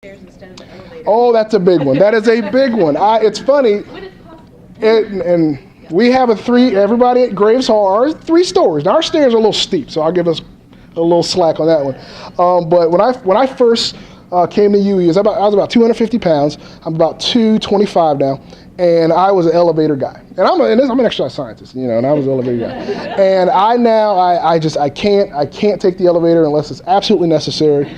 Stairs instead of the elevator. Oh, that's a big one. That is a big one. It's funny. What is possible? And we have everybody at Graves Hall are 3 stories. Now, our stairs are a little steep, so I'll give us a little slack on that one. But when I first came to UE, I was about 250 pounds. I'm about 225 now, and I was an elevator guy. And I'm an exercise scientist, and I was an elevator guy. And I can't take the elevator unless it's absolutely necessary.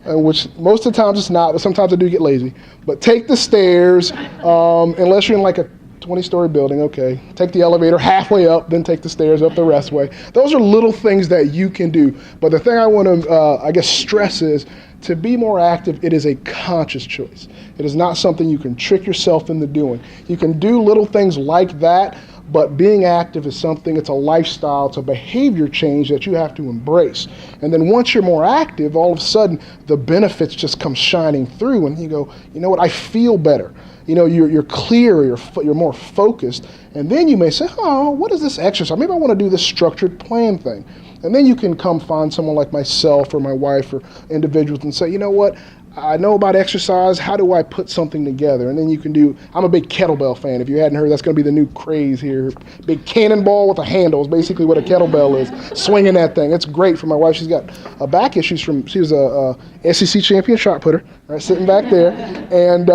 Which most of the times it's not, but sometimes I do get lazy. But take the stairs, unless you're in like a 20-story building, okay. Take the elevator halfway up, then take the stairs up the rest way. Those are little things that you can do. But the thing I want to, stress is to be more active, it is a conscious choice. It is not something you can trick yourself into doing. You can do little things like that, but being active is something, it's a lifestyle, it's a behavior change that you have to embrace. And then once you're more active, all of a sudden the benefits just come shining through and you go, you know what, I feel better. You're clear, you're more focused. And then you may say, oh, what is this exercise? Maybe I want to do this structured plan thing. And then you can come find someone like myself or my wife or individuals and say, you know what, I know about exercise, how do I put something together? And then you can I'm a big kettlebell fan. If you hadn't heard, that's going to be the new craze here. Big cannonball with a handle is basically what a kettlebell is, swinging that thing. It's great for my wife. She's got back issues she was a SEC champion shot putter, right, sitting back there. And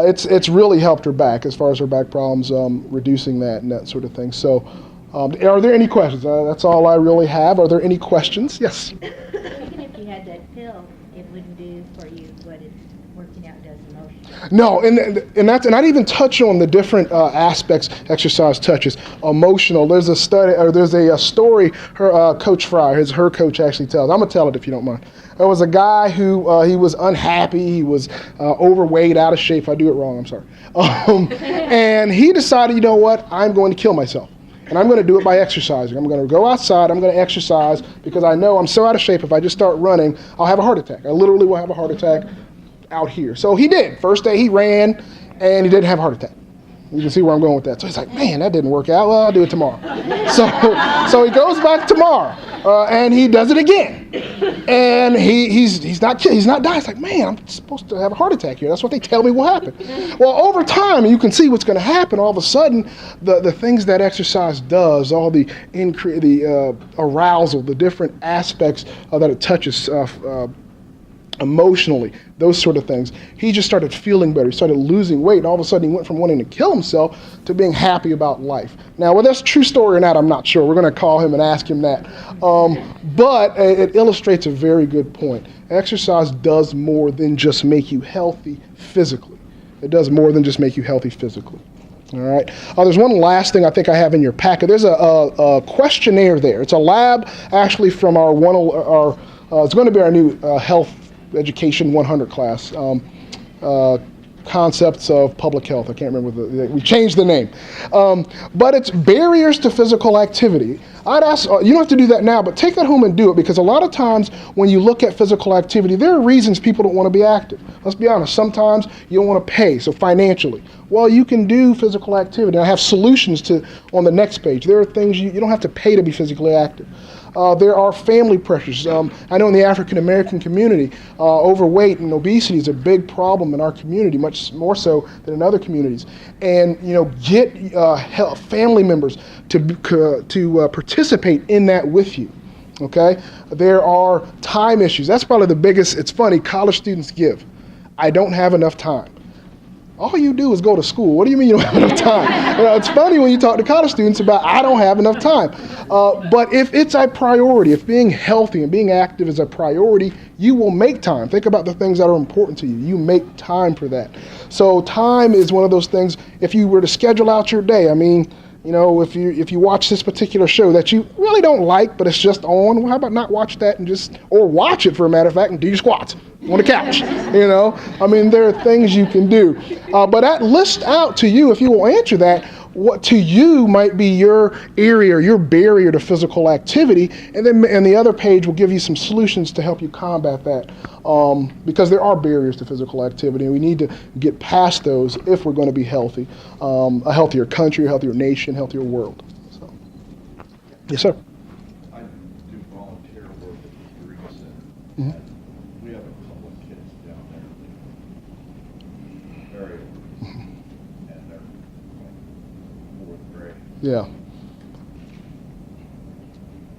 it's really helped her back as far as her back problems, reducing that and that sort of thing. So are there any questions? That's all I really have. Are there any questions? Yes? Even if you had that pill, it wouldn't do for you what working out does emotionally. No, and I'd even touch on the different aspects exercise touches. Emotional. There's a study, or there's a story. Coach Fry, her coach actually tells. I'm gonna tell it if you don't mind. There was a guy who he was unhappy. He was overweight, out of shape. If I do it wrong, I'm sorry. And he decided, you know what? I'm going to kill myself. And I'm going to do it by exercising. I'm going to go outside, I'm going to exercise, because I know I'm so out of shape, if I just start running, I'll have a heart attack. I literally will have a heart attack out here. So he did. First day he ran, and he didn't have a heart attack. You can see where I'm going with that. So he's like, man, that didn't work out. Well, I'll do it tomorrow. So he goes back tomorrow, and he does it again. And he's not dying. It's like, man, I'm supposed to have a heart attack here. That's what they tell me will happen. Well, over time, you can see what's going to happen. All of a sudden, the things that exercise does, all the arousal, the different aspects that it touches emotionally, those sort of things. He just started feeling better. He started losing weight, and all of a sudden he went from wanting to kill himself to being happy about life. Now, whether that's a true story or not, I'm not sure. We're going to call him and ask him that. But it illustrates a very good point. Exercise does more than just make you healthy physically. It does more than just make you healthy physically. All right. There's one last thing I think I have in your packet. There's a questionnaire there. It's a lab actually from it's going to be our new health education 100 class, concepts of public health. I can't remember we changed the name, but it's barriers to physical activity. I'd ask, you don't have to do that now, but take that home and do it, because a lot of times when you look at physical activity, there are reasons people don't want to be active. Let's be honest, sometimes you don't want to pay, so financially. Well, you can do physical activity. I have solutions on the next page. There are things you don't have to pay to be physically active. There are family pressures. I know in the African American community, overweight and obesity is a big problem in our community, much more so than in other communities. And get family members to participate in that with you. Okay? There are time issues. That's probably the biggest. It's funny, college students give. I don't have enough time. All you do is go to school. What do you mean you don't have enough time? It's funny when you talk to college students about, I don't have enough time. But if it's a priority, if being healthy and being active is a priority, you will make time. Think about the things that are important to you. You make time for that. So time is one of those things, if you were to schedule out your day, if you watch this particular show that you really don't like, but it's just on, well, how about not watch that or watch it, for a matter of fact, and do your squats on the couch, there are things you can do. But that list out to you, if you will answer that, what to you might be your area, your barrier to physical activity, and the other page will give you some solutions to help you combat that, because there are barriers to physical activity, and we need to get past those if we're going to be healthy, a healthier country, a healthier nation, healthier world. So, yes, sir. I do volunteer work at the Eureka Center. Mm-hmm. We have a couple of kids down Yeah.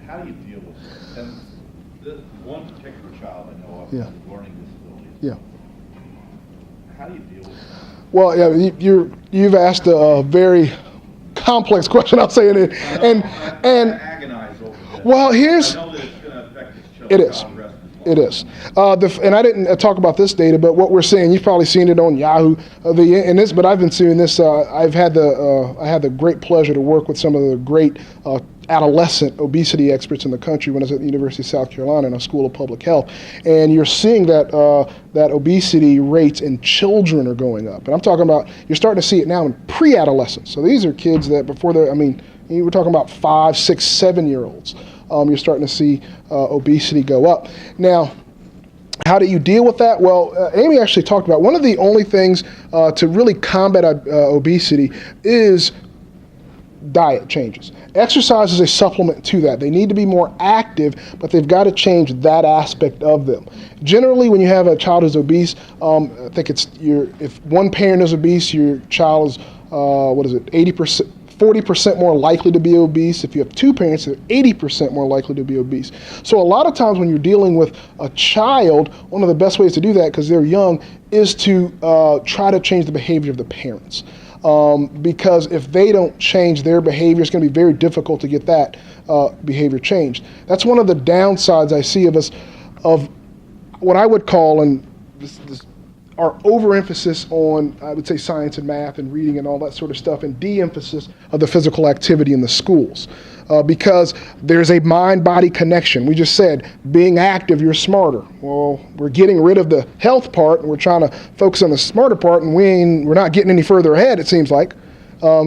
How do you deal with it? And the one particular child I know of Yeah. with learning disabilities. Yeah. How do you deal with it? Well, yeah, you've asked a very complex question, I'll say it. And Agonize over this. well, here's I know that it's going to affect this it is. child rest as well. It is. And I didn't talk about this data, but what we're seeing, you've probably seen it on Yahoo. But I've been seeing this. I had the great pleasure to work with some of the great adolescent obesity experts in the country when I was at the University of South Carolina in a school of public health, and you're seeing that that obesity rates in children are going up. And I'm talking about, you're starting to see it now in pre-adolescents. So these are kids that before they're, we're talking about 5, 6, 7-year-olds. You're starting to see obesity go up. Now, how do you deal with that? Well, Amy actually talked about one of the only things to really combat obesity is diet changes. Exercise is a supplement to that. They need to be more active, but they've got to change that aspect of them. Generally, when you have a child who's obese, I think if one parent is obese, your child is 80%. 40% more likely to be obese. If you have two parents, they're 80% more likely to be obese. So a lot of times when you're dealing with a child, one of the best ways to do that, because they're young, is to try to change the behavior of the parents. Because if they don't change their behavior, it's going to be very difficult to get that behavior changed. That's one of the downsides I see of what I would call, and this our overemphasis on, I would say, science and math and reading and all that sort of stuff, and de-emphasis of the physical activity in the schools. Because there's a mind-body connection. We just said, being active, you're smarter. Well, we're getting rid of the health part, and we're trying to focus on the smarter part, and we're not getting any further ahead, it seems like.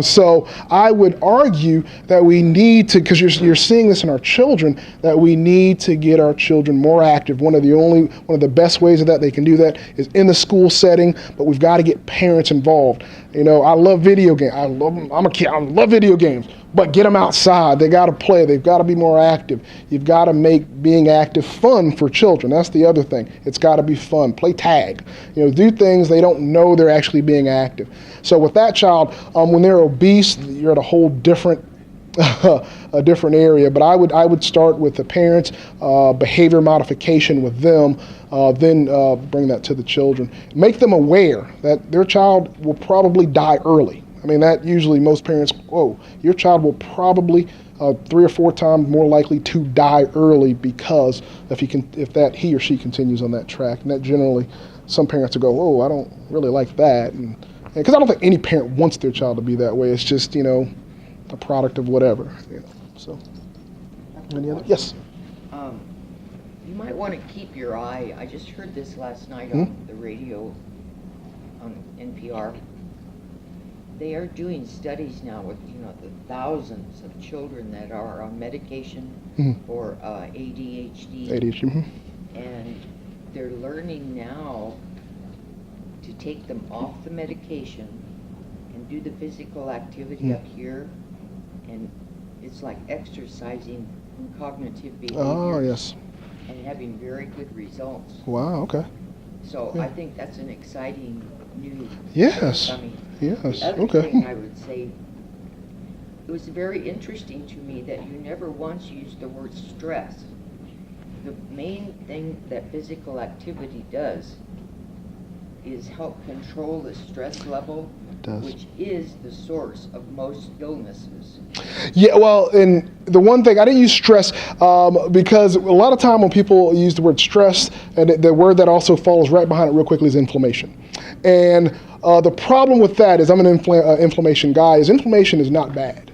So I would argue that we need to, because you're seeing this in our children, that we need to get our children more active. One of the best ways of that they can do that is in the school setting, but we've got to get parents involved. I love video games. I love them. I'm a kid. I love video games. But get them outside. They got to play. They've got to be more active. You've got to make being active fun for children. That's the other thing. It's got to be fun. Play tag. Do things they don't know they're actually being active. So with that child, when they're obese, you're at a whole different a different area. But I would start with the parents, behavior modification with them, then bring that to the children. Make them aware that their child will probably die early. That usually most parents, your child will probably 3 or 4 times more likely to die early because if he or she continues on that track. And that generally, some parents will go, I don't really like that. And because I don't think any parent wants their child to be that way. It's just, a product of whatever. So, any other? Yes. You might want to keep your eye. I just heard this last night on the radio on NPR. They are doing studies now with the thousands of children that are on medication for ADHD. And they're learning now to take them off the medication and do the physical activity up here, and it's like exercising cognitive behavior. Oh, yes. And having very good results. Wow, okay. So I think that's an exciting new Yes. The other thing I would say, it was very interesting to me that you never once used the word stress. The main thing that physical activity does is help control the stress level, which is the source of most illnesses. Yeah, well, and the one thing, I didn't use stress because a lot of time when people use the word stress, and the word that also follows right behind it real quickly is inflammation. And the problem with that is, I'm an inflammation guy, is inflammation is not bad.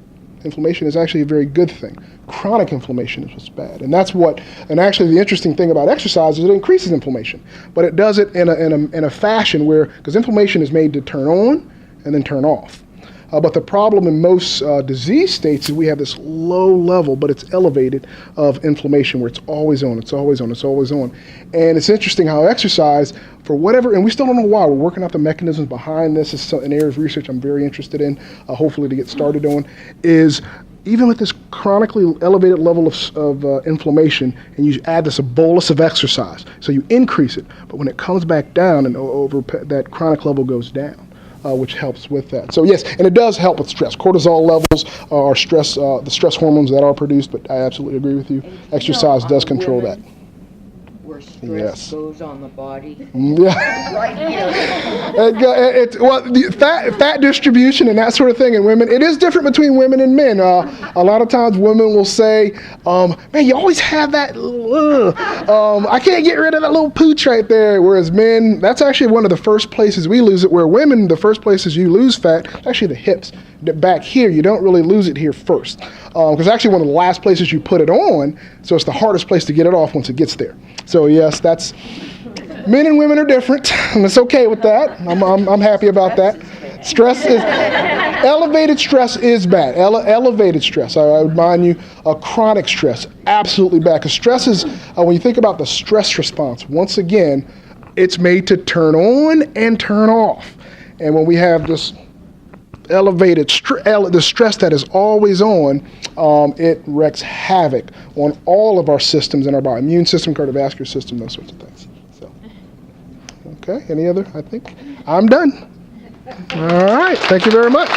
Inflammation is actually a very good thing. Chronic inflammation is what's bad. And actually the interesting thing about exercise is it increases inflammation, but it does it in a fashion where, because inflammation is made to turn on and then turn off. But the problem in most disease states is we have this low level, but it's elevated, of inflammation where it's always on, it's always on, it's always on. And it's interesting how exercise, for whatever, and we still don't know why, we're working out the mechanisms behind this. It's an area of research I'm very interested in, hopefully to get started on, is even with this chronically elevated level of inflammation, and you add this a bolus of exercise, so you increase it, but when it comes back down and over that chronic level goes down. which helps with that. So yes, and it does help with stress. Cortisol levels are the stress hormones that are produced, but I absolutely agree with you. Exercise does control that. Where stress Yes. goes on the body. Yeah. Right here. Well, the fat distribution and that sort of thing in women, it is different between women and men. A lot of times women will say, man, you always have that, I can't get rid of that little pooch right there. Whereas men, that's actually one of the first places we lose it, where women, the first places you lose fat, is actually the hips. Back here, you don't really lose it here first. Because actually one of the last places you put it on, so it's the hardest place to get it off once it gets there. So yes, that's, men and women are different, and it's okay with that. I'm happy about that. Elevated stress is bad. Elevated stress, I remind you, chronic stress, absolutely bad. Because stress is, when you think about the stress response, once again, it's made to turn on and turn off. And when we have this elevated the stress that is always on, it wreaks havoc on all of our systems in our body, immune system, cardiovascular system, those sorts of things. So, okay, any other? I think I'm done. All right, thank you very much.